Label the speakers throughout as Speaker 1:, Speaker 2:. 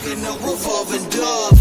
Speaker 1: rockin' a revolving door.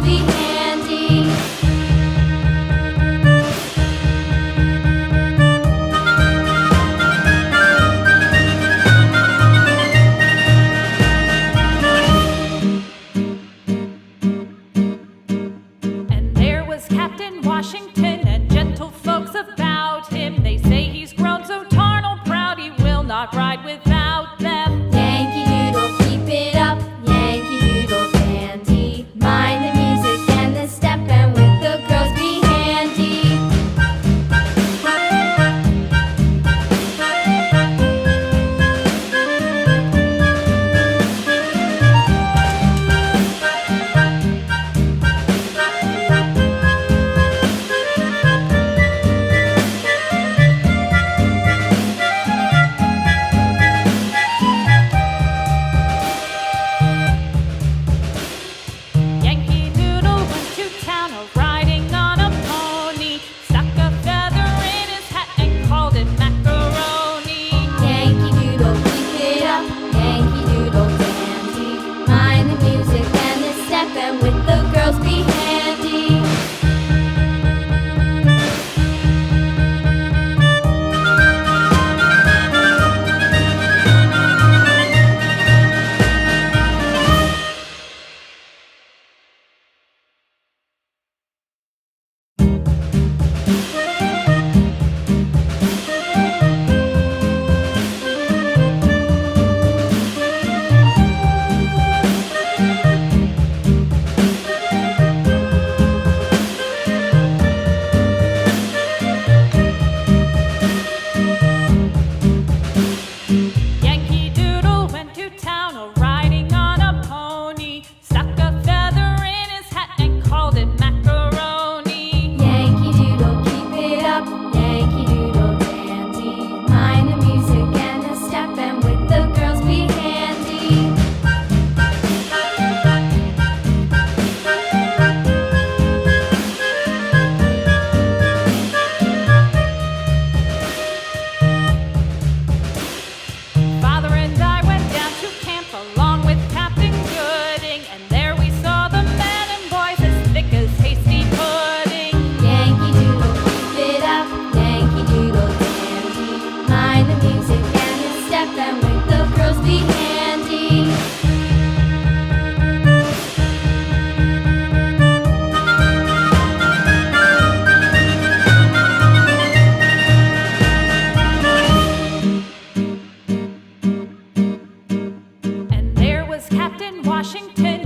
Speaker 2: be handy. And there was Captain Washington and gentle folks about him. They say he's grown so tarnal proud he will not ride without them.
Speaker 3: Yankee Doodle, keep it up, Yankee Doodle dandy. Mind the music and the step, and with the girls be handy.
Speaker 2: Yankee Doodle went to town riding on a pony, stuck a feather in his hat and called it macaroni.
Speaker 3: Yankee Doodle, keep it up, Yankee Doodle dandy. Mind the music and the step, and with the girls be handy.
Speaker 2: Yankee Doodle went to town riding on a pony, stuck a feather in his hat and called it macaroni.
Speaker 3: Yankee Doodle, keep it up, Yankee Doodle dandy. Mind the music and the step, and with the girls be handy.
Speaker 2: Father and I went down to camp along with Captain Gooding, and there we saw the men and boys as thick as hasty pudding.
Speaker 3: Yankee Doodle, keep it up, Yankee Doodle dandy. Mind the music and the step, and with the girls be handy.
Speaker 2: And there was Captain Washington